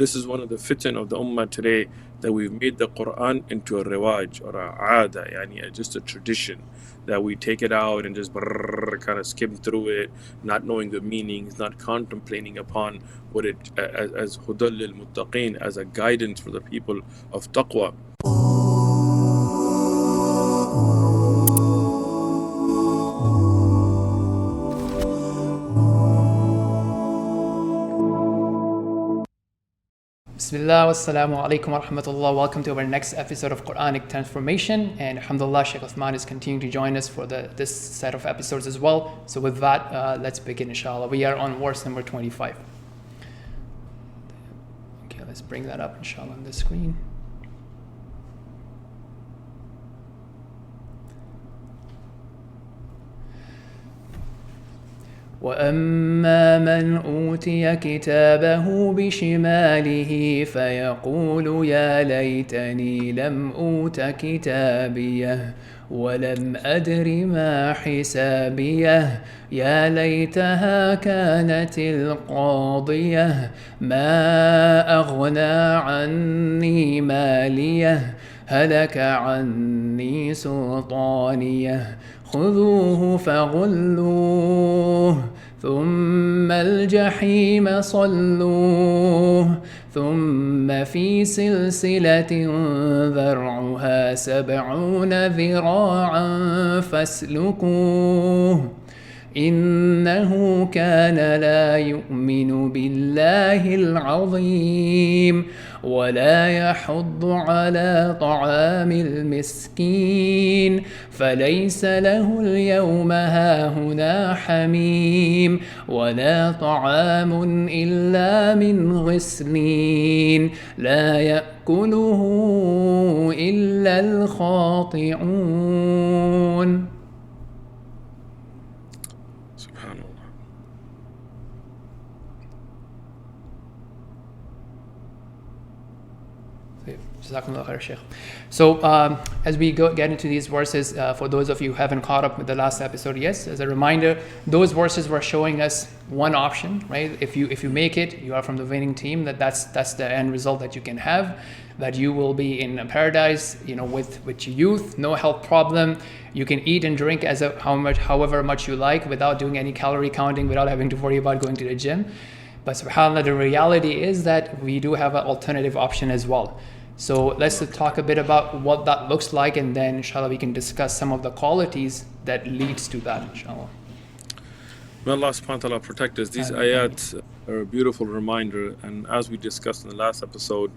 This is one of the fitan of the ummah today, that we've made the Quran into a riwaj or a aada, yani just a tradition, that we take it out and just kind of skim through it, not knowing the meanings, not contemplating upon what it as hudal lil muttaqeen, as a guidance for the people of taqwa. Bismillah, wassalamu alaikum wa rahmatullah. Welcome to our next episode of Quranic Transformation. And alhamdulillah, Shaykh Uthman is continuing to join us for this set of episodes as well. So with that, let's begin inshallah. We are on verse number 25. Okay, let's bring that up inshallah on the screen. وَأَمَّا مَنْ أُوتِيَ كِتَابَهُ بِشِمَالِهِ فَيَقُولُ يَا لَيْتَنِي لَمْ أُوتَ كِتَابِيَهْ وَلَمْ أَدْرِ مَا حِسَابِيَهْ يَا لَيْتَهَا كَانَتِ الْقَاضِيَةَ مَا أَغْنَى عَنِّي مَالِيَهْ هَلَكَ عَنِّي سُلْطَانِيَهْ خذوه فغلوه ثم الجحيم صلوه ثم في سلسلة ذرعها 70 ذراعا فاسلكوه إنه كان لا يؤمن بالله العظيم ولا يحض على طعام المسكين فليس له اليوم هاهنا حميم ولا طعام إلا من غسلين لا يأكله إلا الخاطئون. So as we get into these verses, for those of you who haven't caught up with the last episode, yes, as a reminder, those verses were showing us one option, right? If you make it, you are from the winning team. That's the end result that you can have, that you will be in paradise, with youth, no health problem. You can eat and drink however much you like, without doing any calorie counting, without having to worry about going to the gym. But subhanAllah, the reality is that we do have an alternative option as well. So let's talk a bit about what that looks like, and then inshallah we can discuss some of the qualities that leads to that, inshallah. May Allah subhanahu wa ta'ala protect us. These ayat are a beautiful reminder, and as we discussed in the last episode,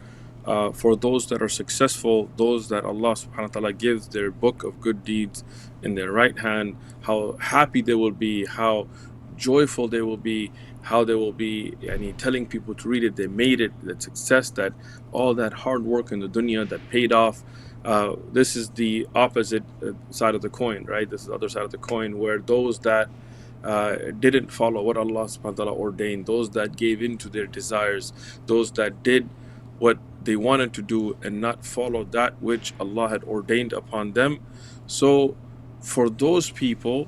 for those that are successful, those that Allah subhanahu wa ta'ala gives their book of good deeds in their right hand, how happy they will be, how joyful they will be, how they will be telling people to read it, they made it, that success, that all that hard work in the dunya that paid off. This is the opposite side of the coin, right? This is the other side of the coin, where those that didn't follow what Allah subhanahu wa ta'ala ordained, those that gave in to their desires, those that did what they wanted to do and not follow that which Allah had ordained upon them. So for those people,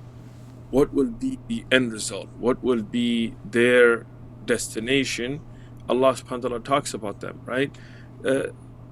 what will be the end result? What will be their destination? Allah subhanahu wa ta'ala talks about them, right?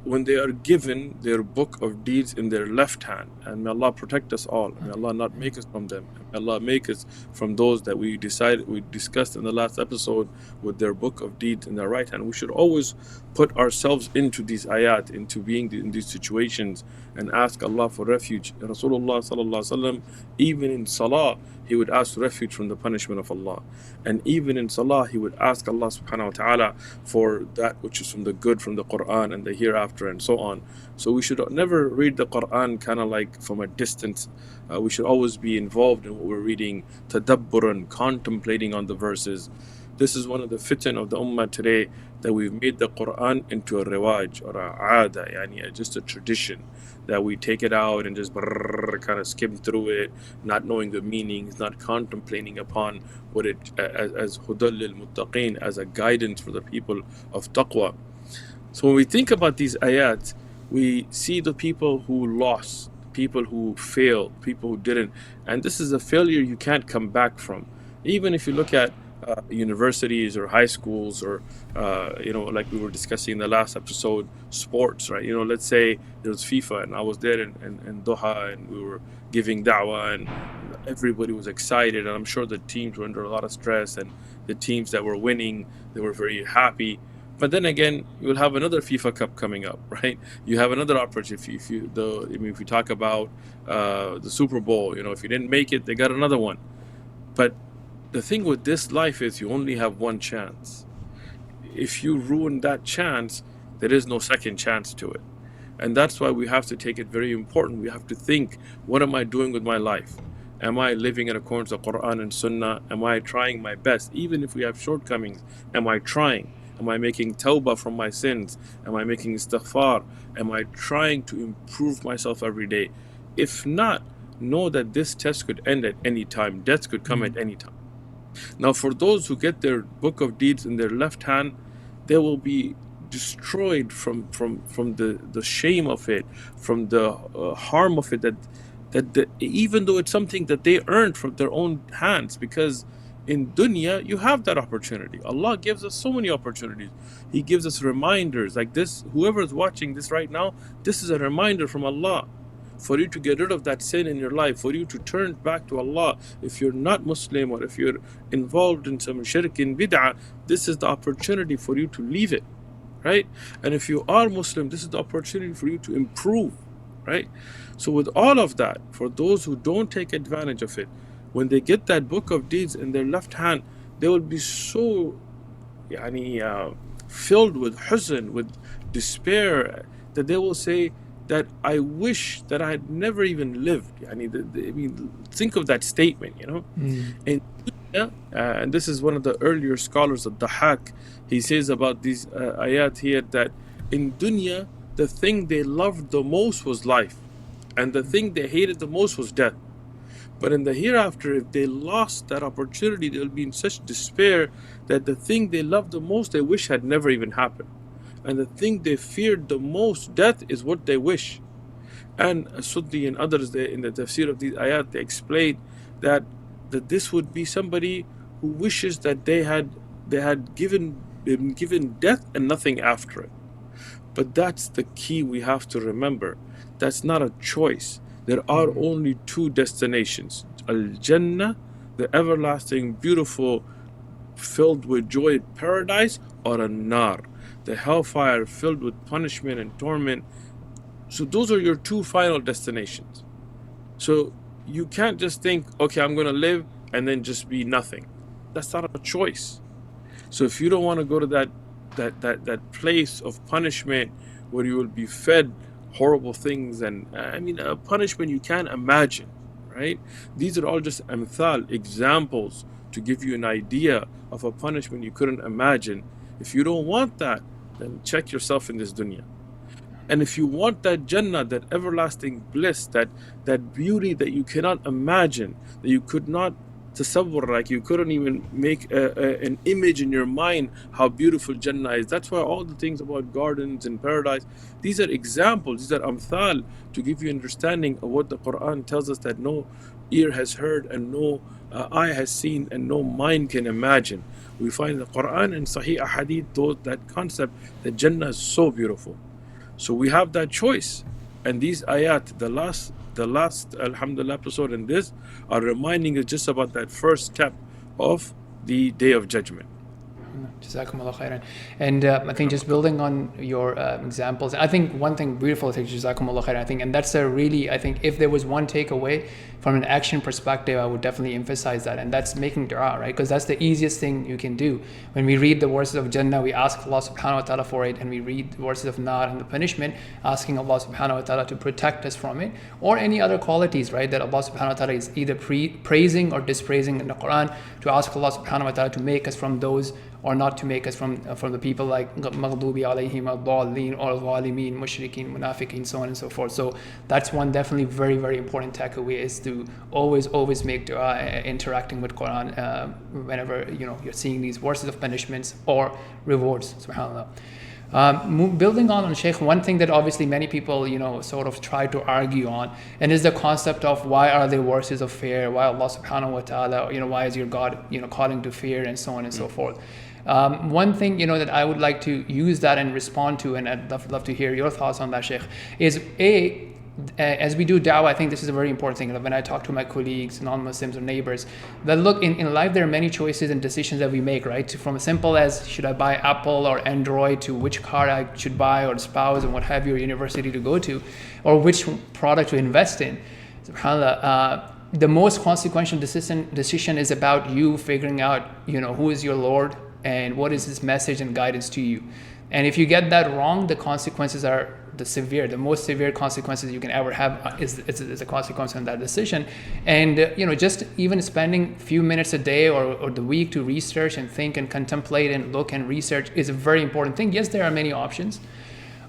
When they are given their book of deeds in their left hand, and may Allah protect us all, may Allah not make us from them, may Allah make us from those that we discussed in the last episode with their book of deeds in their right hand. We should always put ourselves into these ayat, into being in these situations, and ask Allah for refuge. Rasulullah sallallahu alaihi wasallam, even in salah, he would ask refuge from the punishment of Allah. And even in salah, he would ask Allah subhanahu wa ta'ala for that which is from the good, from the Quran and the hereafter and so on. So we should never read the Quran kind of like from a distance. We should always be involved in what we're reading, tadabburan, contemplating on the verses. This is one of the fitan of the ummah today, that we've made the Quran into a riwaj or a aada, yani just a tradition, that we take it out and just kind of skim through it, not knowing the meanings, not contemplating upon what it as hudal lil muttaqeen, as a guidance for the people of taqwa. So when we think about these ayat, we see the people who lost, people who failed, people who didn't, and this is a failure you can't come back from. Even if you look at universities or high schools, or like we were discussing in the last episode, sports, right? Let's say there's FIFA and I was there in Doha, and we were giving da'wah, and everybody was excited, and I'm sure the teams were under a lot of stress, and the teams that were winning, they were very happy. But then again, you'll have another FIFA Cup coming up, right? You have another opportunity. If we talk about the Super Bowl, if you didn't make it, they got another one. But the thing with this life is you only have one chance. If you ruin that chance, there is no second chance to it. And that's why we have to take it very important. We have to think, what am I doing with my life? Am I living in accordance with Quran and Sunnah? Am I trying my best? Even if we have shortcomings, am I trying? Am I making tawbah from my sins? Am I making istighfar? Am I trying to improve myself every day? If not, know that this test could end at any time. Death could come at any time. Now, for those who get their book of deeds in their left hand, they will be destroyed from the shame of it, from the harm of it, even though it's something that they earned from their own hands. Because in dunya, you have that opportunity. Allah gives us so many opportunities. He gives us reminders like this. Whoever is watching this right now, this is a reminder from Allah for you to get rid of that sin in your life, for you to turn back to Allah. If you're not Muslim, or if you're involved in some shirk and bid'ah, this is the opportunity for you to leave it, right? And if you are Muslim, this is the opportunity for you to improve, right? So with all of that, for those who don't take advantage of it, when they get that book of deeds in their left hand, they will be so filled with huzn, with despair, that they will say that I wish that I had never even lived. Think of that statement, And and this is one of the earlier scholars of Dahak. He says about these ayat here that in dunya, the thing they loved the most was life, and the thing they hated the most was death. But in the hereafter, if they lost that opportunity, they'll be in such despair that the thing they loved the most, they wish had never even happened. And the thing they feared the most, death, is what they wish. And Suddi and others, in the tafsir of these ayat, they explain that this would be somebody who wishes that they had been given death and nothing after it. But that's the key we have to remember. That's not a choice. There are only two destinations: Al-Jannah, the everlasting, beautiful, filled with joy paradise, or An-Nar, the hellfire filled with punishment and torment. So those are your two final destinations. So you can't just think, okay, I'm going to live and then just be nothing. That's not a choice. So if you don't want to go to that place of punishment where you will be fed horrible things, and a punishment you can't imagine, right? These are all just amthal, examples, to give you an idea of a punishment you couldn't imagine. If you don't want that, then check yourself in this dunya. And if you want that Jannah, that everlasting bliss, that beauty that you cannot imagine, that you could not tasawwur, like you couldn't even make an image in your mind how beautiful Jannah is. That's why all the things about gardens and paradise, these are examples, these are amthal, to give you understanding of what the Quran tells us that no ear has heard and no eye has seen and no mind can imagine. We find in the Quran and Sahih Ahadith that concept that Jannah is so beautiful. So we have that choice. And these ayat, the last Alhamdulillah episode and this, are reminding us just about that first step of the Day of Judgment. Jazakumullah khairan. And I think just building on your examples, I think one thing beautiful is Jazakumullah khairan. I think, and that's I think if there was one takeaway from an action perspective, I would definitely emphasize that, and that's making dua, right? Because that's the easiest thing you can do. When we read the verses of Jannah, we ask Allah subhanahu wa ta'ala for it, and we read the verses of Nar and the punishment, asking Allah subhanahu wa ta'ala to protect us from it, or any other qualities, right, that Allah subhanahu wa ta'ala is either praising or dispraising in the Quran, to ask Allah subhanahu wa ta'ala to make us from those, or not to make us from the people like maghdubi alayhim ad-dallin or zalimin, mushrikeen, munafiqeen, so on and so forth. So that's one definitely very, very important takeaway, is to always make dua interacting with Quran whenever you're seeing these verses of punishments or rewards. Subhanallah. Building on Sheikh, one thing that obviously many people, sort of try to argue on, and is the concept of why are there verses of fear? Why Allah Subhanahu wa Taala, why is your God, calling to fear and so on and so forth. One thing, that I would like to use that and respond to, and I'd love to hear your thoughts on that, Sheikh, is as we do da'wah, I think this is a very important thing. When I talk to my colleagues, non-Muslims or neighbors, that look, in life there are many choices and decisions that we make, right? From as simple as should I buy Apple or Android, to which car I should buy or spouse and what have you, or university to go to, or which product to invest in. SubhanAllah, the most consequential decision is about you figuring out, who is your Lord and what is his message and guidance to you. And if you get that wrong, the consequences are the most severe consequences you can ever have is a consequence of that decision. And just even spending a few minutes a day or the week to research and think and contemplate and look and research is a very important thing. Yes, there are many options.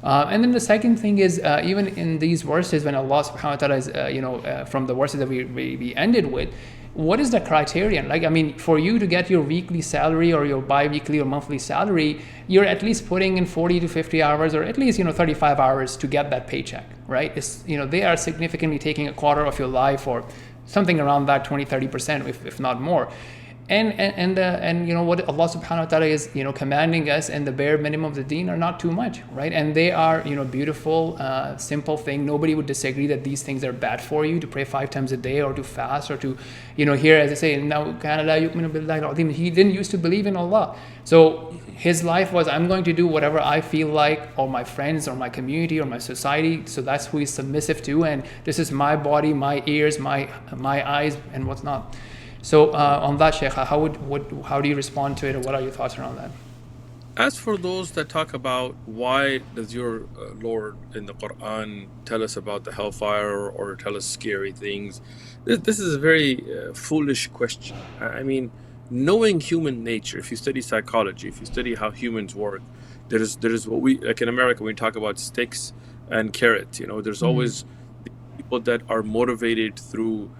And then the second thing is, even in these verses, when Allah Subhanahu wa Taala is, from the verses that we ended with, what is the criterion? Like, I mean, for you to get your weekly salary or your bi-weekly or monthly salary, you're at least putting in 40 to 50 hours, or at least 35 hours to get that paycheck, right? It's, they are significantly taking a quarter of your life, or something around that, 20-30%, if not more. And what Allah Subhanahu wa Taala is commanding us, and the bare minimum of the deen are not too much, right? And they are beautiful, simple thing. Nobody would disagree that these things are bad for you, to pray 5 times a day, or to fast, or to here, as I say, now he didn't used to believe in Allah, so his life was, I'm going to do whatever I feel like, or my friends or my community or my society, so that's who he's submissive to, and this is my body, my ears, my eyes, and what's not. So on that, Sheikh, how do you respond to it, or what are your thoughts around that? As for those that talk about why does your Lord in the Quran tell us about the hellfire, or tell us scary things, this is a very foolish question. I mean, knowing human nature, if you study psychology, if you study how humans work, there is what we, like in America, when we talk about sticks and carrots, there's always people that are motivated through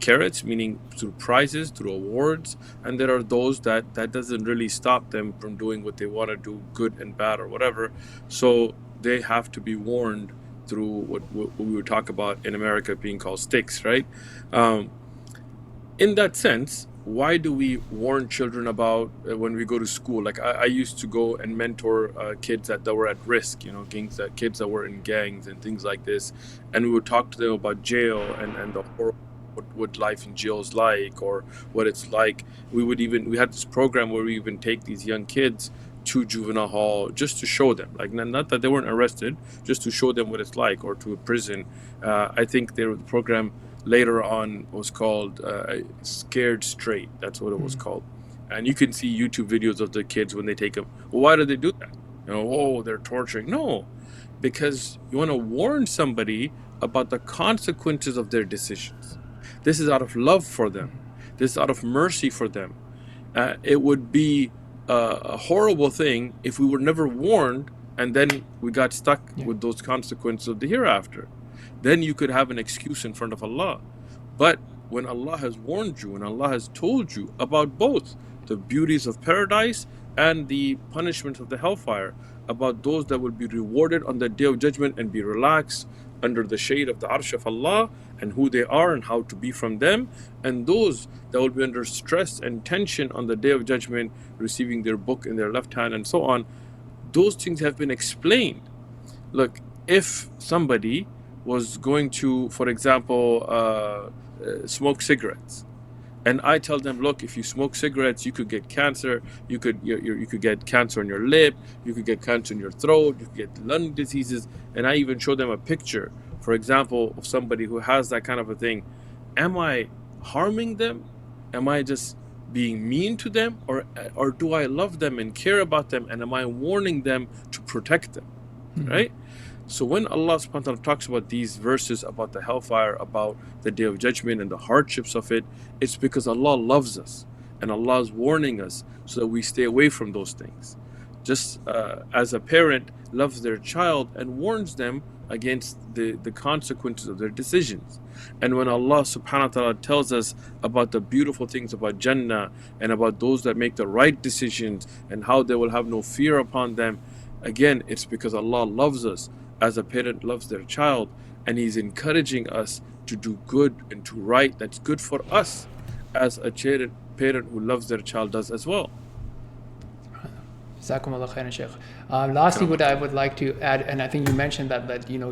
carrots, meaning through prizes, through awards, and there are those that doesn't really stop them from doing what they want to do, good and bad or whatever. So they have to be warned through what we would talk about in America being called sticks, right? In that sense, why do we warn children about when we go to school? Like I used to go and mentor kids that were at risk, kids that were in gangs and things like this, and we would talk to them about jail and the horror, what life in jail is like, or what it's like. We had this program where we even take these young kids to juvenile hall just to show them, like not that they weren't arrested, just to show them what it's like, or to a prison. I think the program later on was called Scared Straight. That's what it was called. And you can see YouTube videos of the kids when they take them. Well, why do they do that? They're torturing. No, because you want to warn somebody about the consequences of their decisions. This is out of love for them. This is out of mercy for them. It would be a horrible thing if we were never warned, and then we got stuck with those consequences of the hereafter. Then you could have an excuse in front of Allah. But when Allah has warned you, and Allah has told you about both the beauties of paradise and the punishment of the hellfire, about those that will be rewarded on the Day of Judgment and be relaxed under the shade of the Arsh of Allah, and who they are and how to be from them, and those that will be under stress and tension on the Day of Judgment, receiving their book in their left hand and so on, those things have been explained. Look, if somebody was going to, for example, smoke cigarettes, and I tell them, look, if you smoke cigarettes, you could get cancer. You could get cancer on your lip. You could get cancer in your throat. You could get lung diseases. And I even show them a picture, for example, of somebody who has that kind of a thing. Am I harming them? Am I just being mean to them, or do I love them and care about them, and am I warning them to protect them? Right? So when Allah subhanahu wa ta'ala talks about these verses about the hellfire, about the Day of Judgment and the hardships of it, it's because Allah loves us, and Allah is warning us so that we stay away from those things. Just as a parent loves their child and warns them against the consequences of their decisions. And when Allah subhanahu wa ta'ala tells us about the beautiful things about Jannah, and about those that make the right decisions, and how they will have no fear upon them, Again, it's because Allah loves us as a parent loves their child, and He's encouraging us to do good and to right that's good for us, as a parent who loves their child does as well. Jazakumullah khairan, Sheikh. Lastly, what I would like to add, and I think you mentioned that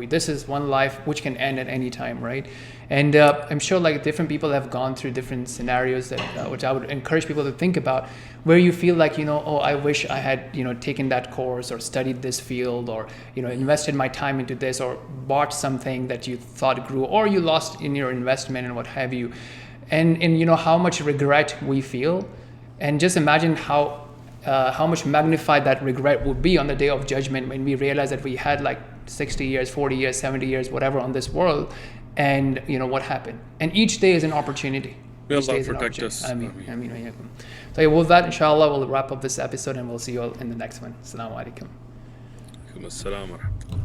this is one life which can end at any time, right? And I'm sure like different people have gone through different scenarios that which I would encourage people to think about, where you feel like oh, I wish I had taken that course or studied this field, or invested my time into this, or bought something that you thought grew, or you lost in your investment and what have you, and how much regret we feel, and just imagine how much magnified that regret would be on the day of judgment, when we realize that we had like 60 years, 40 years, 70 years, whatever on this world, and what happened. And each day is an opportunity. May Allah protect us. Ameen. So with that, inshallah, we'll wrap up this episode, and we'll see you all in the next one. Assalamu alaikum. Assalam wa rahmatullah.